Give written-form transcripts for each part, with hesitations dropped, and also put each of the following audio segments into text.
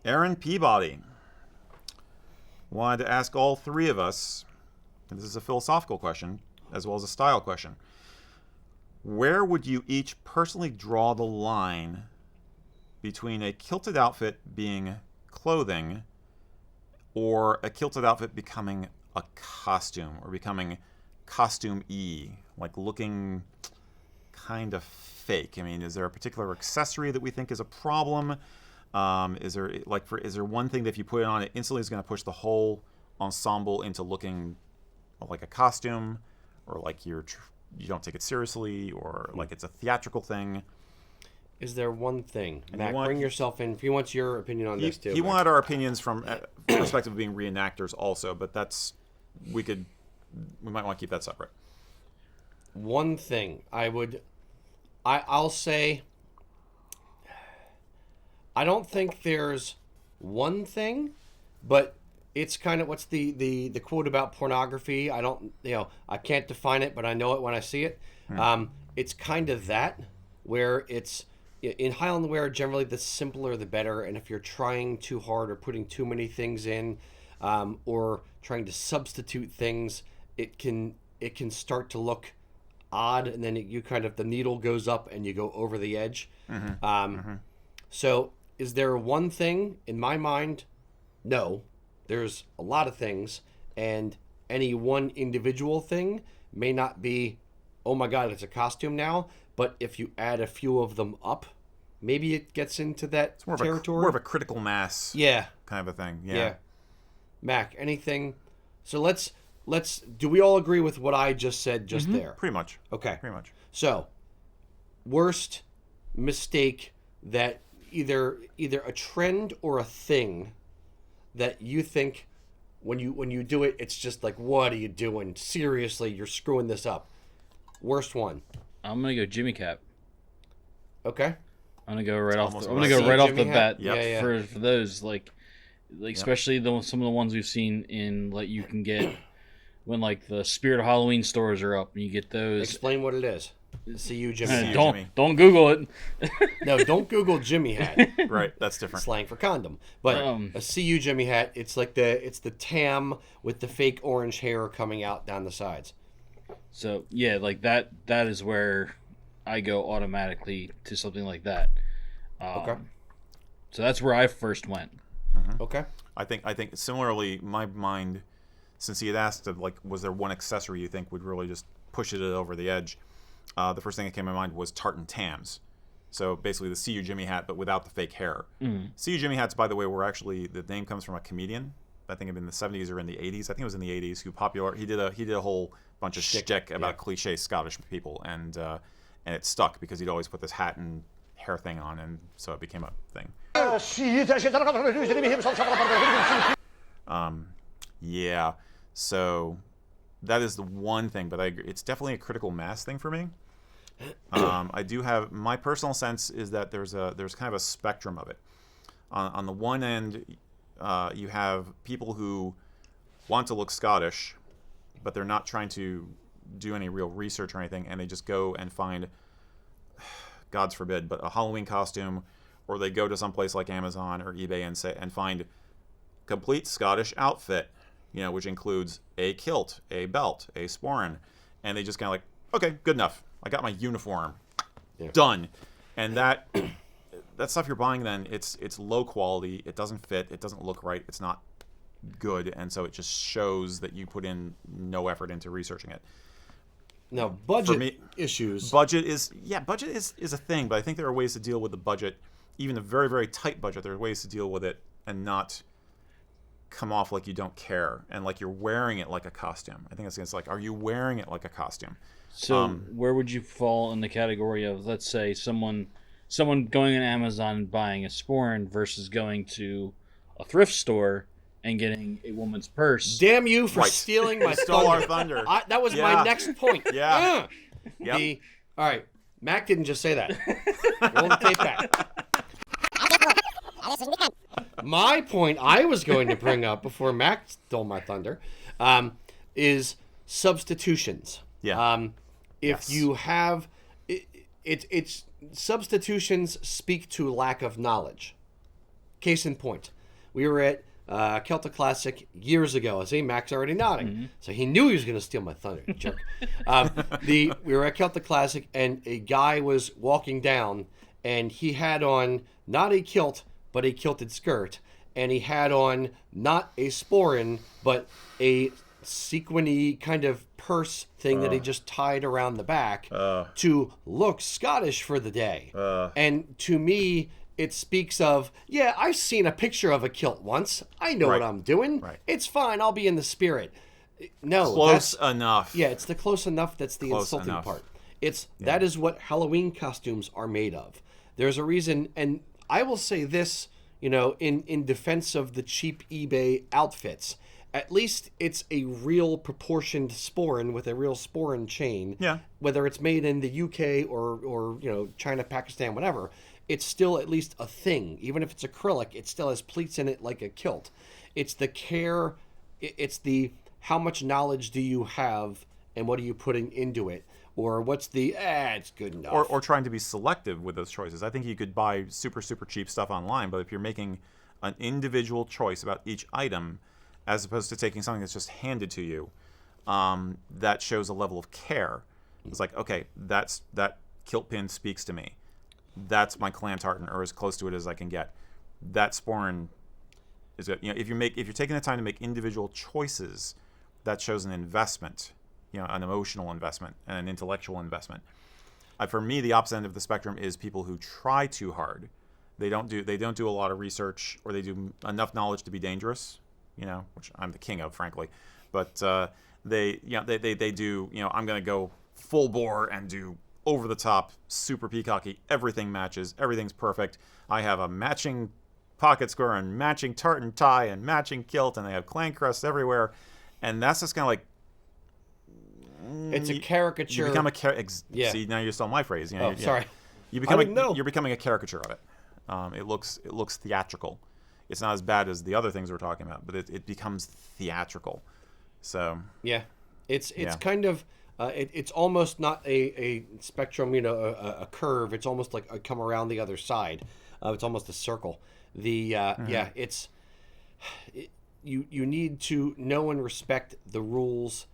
Aaron Peabody wanted to ask all three of us, and this is a philosophical question as well as a style question. Where would you each personally draw the line between a kilted outfit being clothing or a kilted outfit becoming a costume or becoming costume-y, like looking kind of fake? I mean, is there a particular accessory that we think is a problem? Is there one thing that if you put it on, it instantly is going to push the whole ensemble into looking like a costume, or like you don't take it seriously, or like it's a theatrical thing? Is there one thing? Matt, bring yourself in. He wants your opinion on this too. He wanted our opinions from perspective of being reenactors also, but we might want to keep that separate. One thing I'll say, I don't think there's one thing, but it's kind of what's the quote about pornography. I can't define it, but I know it when I see it. It's kind of that, where it's in Highland wear, generally the simpler the better, and if you're trying too hard or putting too many things in, or trying to substitute things, it can start to look odd, and then the needle goes up and you go over the edge. So is there one thing in my mind? No, there's a lot of things, and any one individual thing may not be, oh my god, it's a costume now, but if you add a few of them up, maybe it gets into that territory. More of a critical mass kind of a thing. Yeah. Mac, anything? So let's do we all agree with what I just said there? Pretty much. Okay. Pretty much. So, worst mistake that either a trend or a thing that you think when you do it, it's just like, what are you doing? Seriously, you're screwing this up. Worst one. I'm gonna go Jimmy Cap. Okay. I'm gonna go right off the bat. Yeah. For those like especially some of the ones we've seen in, like, you can get when like the Spirit of Halloween stores are up and you get those. Explain what it is. See you, Jimmy. Don't Google it. No, don't Google Jimmy hat. Right, that's different. Slang for condom. But a CU Jimmy hat, it's the tam with the fake orange hair coming out down the sides. So yeah, like that is where I go automatically to something like that. Okay. So that's where I first went. Mm-hmm. Okay. I think similarly, my mind, since he had asked, like, was there one accessory you think would really just push it over the edge? The first thing that came to my mind was tartan tams. So basically the CU Jimmy hat, but without the fake hair. CU Jimmy hats, by the way, were actually, the name comes from a comedian, I think in the 70s or in the 80s. I think it was in the 80s, he did a whole bunch of shtick about cliche Scottish people, and it stuck because he'd always put this hat and hair thing on, and so it became a thing. Yeah, so that is the one thing, but I agree. It's definitely a critical mass thing for me. I do have, my personal sense is that there's kind of a spectrum of it. On the one end, you have people who want to look Scottish, but they're not trying to do any real research or anything, and they just go and find, God's forbid, but a Halloween costume, or they go to some place like Amazon or eBay and find complete Scottish outfit, which includes a kilt, a belt, a sporran, and they just kind of like, okay, good enough. I got my uniform, done. And that stuff you're buying, then it's low quality. It doesn't fit. It doesn't look right. It's not good, and so it just shows that you put in no effort into researching it. Now, budget issues. Budget is a thing, but I think there are ways to deal with the budget, even a very, very tight budget. There are ways to deal with it and not come off like you don't care and like you're wearing it like a costume. I think it's like, are you wearing it like a costume? So where would you fall in the category of, let's say, someone going on Amazon and buying a sporran versus going to a thrift store and getting a woman's purse? Damn you for stealing my stole our thunder. That was my next point. Yeah. All right. Mac didn't just say that. Roll the tape back. My point I was going to bring up before Mac stole my thunder is substitutions. Yeah. If you have it's substitutions speak to lack of knowledge. Case in point, we were at Celtic Classic years ago. See, Mac's already nodding. So he knew he was going to steal my thunder, you jerk. We were at Celtic Classic, and a guy was walking down, and he had on not a kilt, but a kilted skirt. And he had on not a sporran, but a sequiny kind of purse thing that he just tied around the back to look Scottish for the day. And to me, it speaks of, yeah, I've seen a picture of a kilt once. I know what I'm doing. Right. It's fine. I'll be in the spirit. No, Close enough. Yeah, it's the close enough that's the insulting part. That is what Halloween costumes are made of. There's a reason, and I will say this, in defense of the cheap eBay outfits. At least it's a real proportioned sporran with a real sporran chain. Yeah. Whether it's made in the UK or China, Pakistan, whatever, it's still at least a thing. Even if it's acrylic, it still has pleats in it like a kilt. It's the care, it's the how much knowledge do you have and what are you putting into it? Or what's the, it's good enough. Or trying to be selective with those choices. I think you could buy super, super cheap stuff online, but if you're making an individual choice about each item, as opposed to taking something that's just handed to you, that shows a level of care. It's like, okay, that kilt pin speaks to me. That's my clan tartan, or as close to it as I can get. That sporran is good. If you're taking the time to make individual choices, that shows an investment, an emotional investment and an intellectual investment. For me, the opposite end of the spectrum is people who try too hard. They don't do a lot of research, or they do enough knowledge to be dangerous. Which I'm the king of, frankly. But they do, I'm going to go full bore and do over the top, super peacocky. Everything matches. Everything's perfect. I have a matching pocket square and matching tartan tie and matching kilt, and they have clan crests everywhere. And that's just kind of like, it's a caricature. You become See, now you stole my phrase. Sorry. You're becoming a caricature of it. It looks theatrical. It's not as bad as the other things we're talking about, but it becomes theatrical. So yeah, it's kind of it's almost not a spectrum, a curve. It's almost like a come around the other side. It's almost a circle. It's you need to know and respect the rules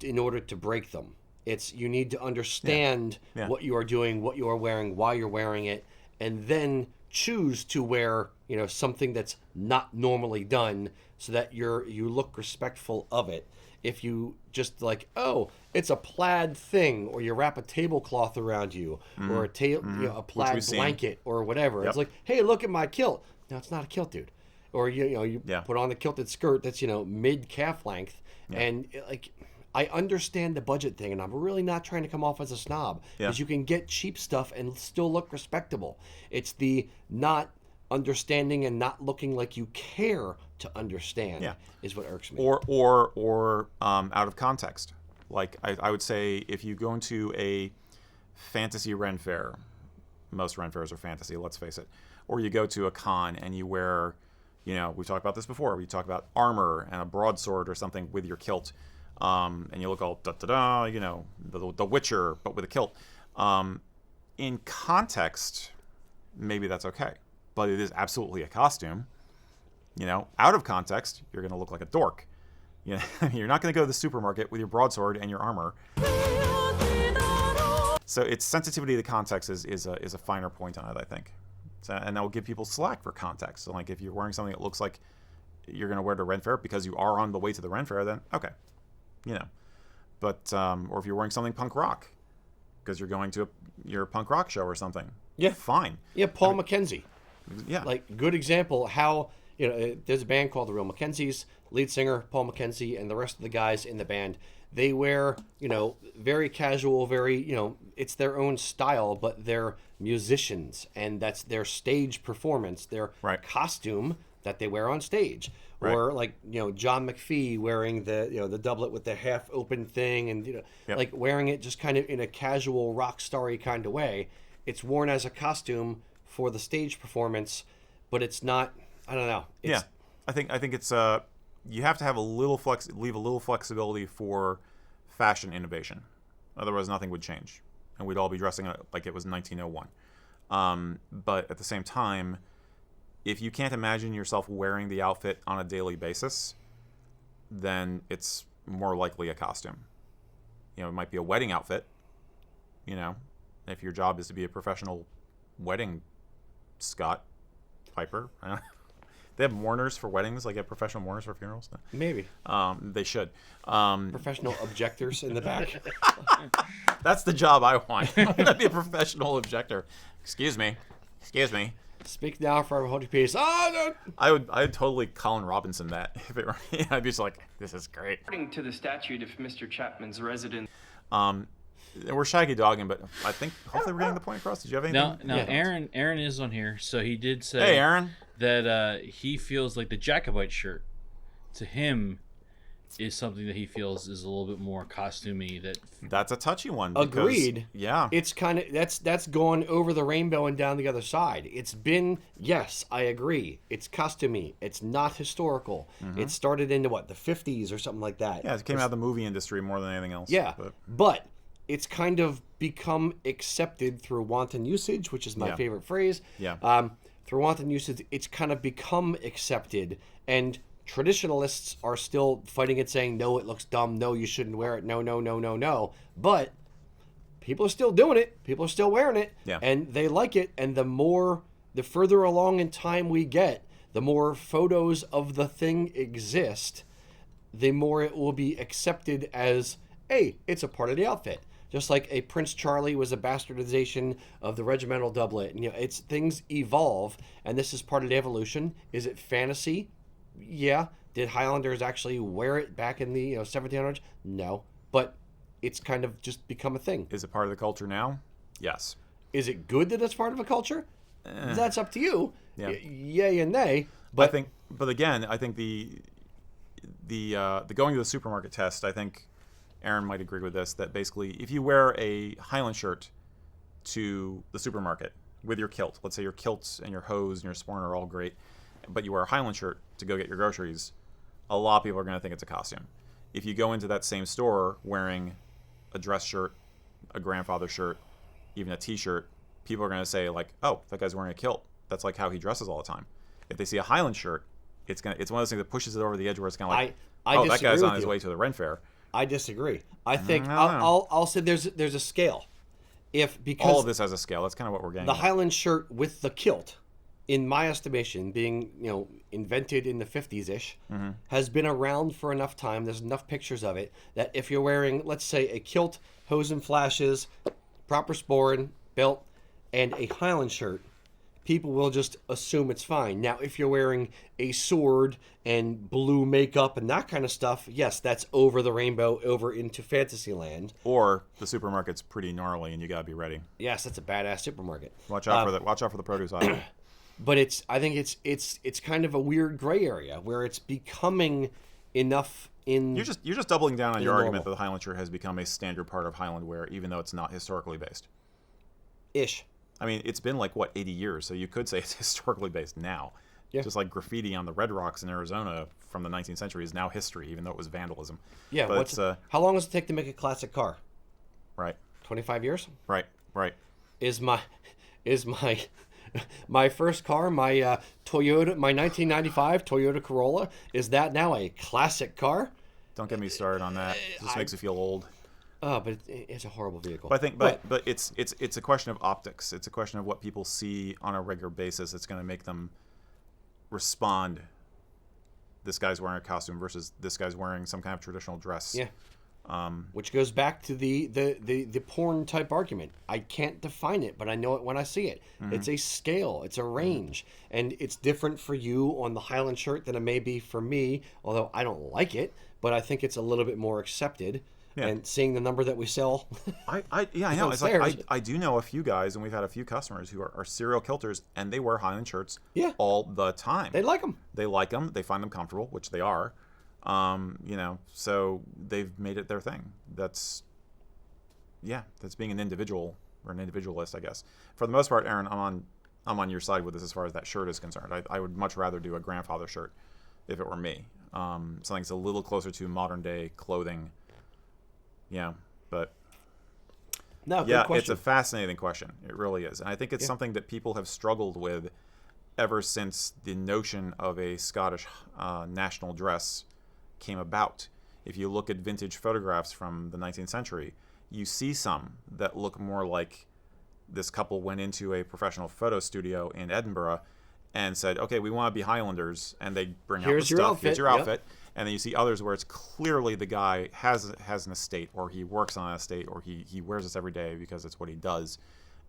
in order to break them. You need to understand what you are doing, what you are wearing, why you're wearing it, and then choose to wear something that's not normally done, so that you look respectful of it. If you just like, it's a plaid thing, or you wrap a tablecloth around you, or a plaid blanket or whatever, it's like, hey, look at my kilt. No, it's not a kilt, dude. Or you put on the kilted skirt that's mid calf length, and I understand the budget thing, and I'm really not trying to come off as a snob, because you can get cheap stuff and still look respectable. It's the not understanding and not looking like you care to understand is what irks me. Or out of context. Like I would say, if you go into a fantasy Ren fair, most Ren fairs are fantasy, let's face it, or you go to a con and you wear, we've talked about this before, we talk about armor and a broadsword or something with your kilt. And you look all the Witcher, but with a kilt. In context, maybe that's okay, but it is absolutely a costume. Out of context, you're going to look like a dork. You're not going to go to the supermarket with your broadsword and your armor. So its sensitivity to context is a finer point on it, I think. And that will give people slack for context. So, like, if you're wearing something that looks like you're going to wear to Ren Fair because you are on the way to the Ren Fair, then okay. But or if you're wearing something punk rock because you're going to your punk rock show or something, fine. Paul McKenzie, like good example how there's a band called the Real Mackenzies, lead singer Paul McKenzie and the rest of the guys in the band, they wear very casual, very it's their own style, but they're musicians, and that's their stage performance, their costume that they wear on stage. Or like John McPhee wearing the doublet with the half open thing, and like wearing it just kind of in a casual rock starry kind of way. It's worn as a costume for the stage performance, but it's not. I don't know. I think it's you have to have leave a little flexibility for fashion innovation. Otherwise, nothing would change, and we'd all be dressing like it was 1901. But at the same time, if you can't imagine yourself wearing the outfit on a daily basis, then it's more likely a costume. You know, it might be a wedding outfit. You know, if your job is to be a professional wedding Scott Piper. They have mourners for weddings, like professional mourners for funerals. Maybe. They should. Professional objectors in the back. That's the job I want. I want to be a professional objector. Excuse me. Speak now, forever hold your peace. Oh, no. I'd totally Colin Robinson that if it were. I'd be just like, this is great. According to the statute, if Mr. Chapman's residence. We're shaggy dogging, but I think hopefully we're getting the point across. Did you have anything? No. Yeah. Aaron is on here, so he did say. Hey, Aaron. That he feels like the Jacobite shirt, to him, is something that he feels is a little bit more costumey. That's a touchy one. Agreed. Yeah. It's kind of that's gone over the rainbow and down the other side. It's been, yes, I agree. It's costumey. It's not historical. It started into the 50s or something like that. Yeah, it came out of the movie industry more than anything else. Yeah, but it's kind of become accepted through wanton usage, which is my favorite phrase. Yeah. Through wanton usage, it's kind of become accepted, and traditionalists are still fighting it, saying, no, it looks dumb, no, you shouldn't wear it, no. But people are still doing it, people are still wearing it, and they like it, and the further along in time we get, the more photos of the thing exist, the more it will be accepted as, hey, it's a part of the outfit. Just like a Prince Charlie was a bastardization of the regimental doublet. And, it's things evolve, and this is part of the evolution. Is it fantasy? Yeah. Did Highlanders actually wear it back in the 1700s? No. But it's kind of just become a thing. Is it part of the culture now? Yes. Is it good that it's part of a culture? That's up to you. Yeah. Yay and nay. But I think the going to the supermarket test, I think Aaron might agree with this, that basically if you wear a Highland shirt to the supermarket with your kilt, let's say your kilts and your hose and your sporn are all great, but you wear a Highland shirt to go get your groceries, a lot of people are going to think it's a costume. If you go into that same store wearing a dress shirt, a grandfather shirt, even a t-shirt, people are going to say like, oh, that guy's wearing a kilt. That's like how he dresses all the time. If they see a Highland shirt, it's one of those things that pushes it over the edge where it's kind of like, oh, that guy's on his way to the Ren Fair. I disagree. I think I'll say there's a scale. Because all of this has a scale. That's kind of what we're getting. The Highland shirt with the kilt, in my estimation, being invented in the 50s-ish, has been around for enough time. There's enough pictures of it that if you're wearing, let's say, a kilt, hose and flashes, proper sporran, belt, and a Highland shirt, people will just assume it's fine. Now, if you're wearing a sword and blue makeup and that kind of stuff, yes, that's over the rainbow, over into Fantasyland. Or the supermarket's pretty gnarly and you gotta be ready. Yes, that's a badass supermarket. Watch out for the produce aisle. But I think it's kind of a weird gray area where it's becoming enough in. You're just doubling down on your argument that the Highland shirt has become a standard part of Highland wear, even though it's not historically based. Ish. I mean, it's been 80 years, so you could say it's historically based now. Yeah. Just like graffiti on the Red Rocks in Arizona from the 19th century is now history, even though it was vandalism. Yeah, but how long does it take to make a classic car? Right. 25 years? Right. Is my first car, my Toyota, my 1995 Toyota Corolla, is that now a classic car? Don't get me started on that. It just makes you feel old. Oh, but it's a horrible vehicle. But I think, but it's a question of optics. It's a question of what people see on a regular basis. It's going to make them respond. This guy's wearing a costume versus this guy's wearing some kind of traditional dress. Yeah. Which goes back to the porn type argument. I can't define it, but I know it when I see it. Mm-hmm. It's a scale. It's a range, and it's different for you on the Highland shirt than it may be for me. Although I don't like it, but I think it's a little bit more accepted. Yeah. And seeing the number that we sell, I know. It's like I do know a few guys, and we've had a few customers who are serial kilters, and they wear Highland shirts all the time. They like them. They like them. They find them comfortable, which they are. So they've made it their thing. That's being an individual or an individualist, I guess. For the most part, Aaron, I'm on your side with this as far as that shirt is concerned. I would much rather do a grandfather shirt if it were me. Something that's a little closer to modern day clothing. Yeah, but no, good question. It's a fascinating question. It really is, and I think it's something that people have struggled with ever since the notion of a Scottish national dress came about. If you look at vintage photographs from the 19th century, you see some that look more like this couple went into a professional photo studio in Edinburgh and said, okay, we want to be Highlanders, and they bring out the Here's your stuff. outfit. Here's your Yep. outfit. And then you see others where it's clearly the guy has an estate, or he works on an estate, or he wears this every day because it's what he does.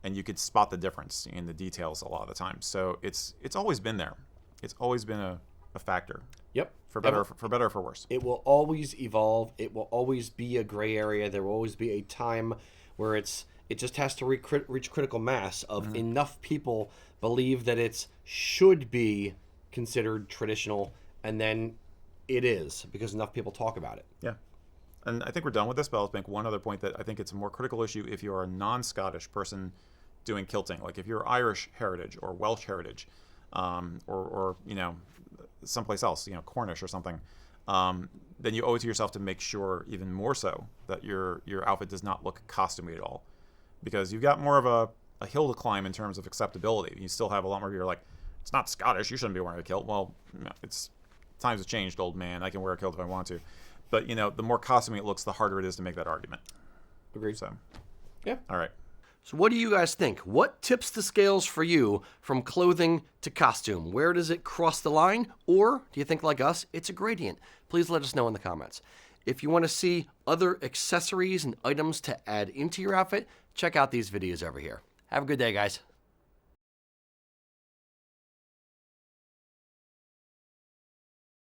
And you could spot the difference in the details a lot of the time. So it's always been there. It's always been a factor, Yep. for better or for worse. It will always evolve. It will always be a gray area. There will always be a time where it just has to reach critical mass of enough people believe that it should be considered traditional, and then it is, because enough people talk about it. Yeah. And I think we're done with this, but I'll make one other point that I think it's a more critical issue if you're a non-Scottish person doing kilting. Like if you're Irish heritage or Welsh heritage, or someplace else, Cornish or something, then you owe it to yourself to make sure, even more so, that your outfit does not look costumey at all. Because you've got more of a hill to climb in terms of acceptability. You still have a lot more people like, it's not Scottish, you shouldn't be wearing a kilt. Well, times have changed, old man. I can wear a kilt if I want to. But, the more costumey it looks, the harder it is to make that argument. Agreed. So, Yeah. all right. So what do you guys think? What tips the scales for you from clothing to costume? Where does it cross the line? Or do you think, like us, it's a gradient? Please let us know in the comments. If you want to see other accessories and items to add into your outfit, check out these videos over here. Have a good day, guys.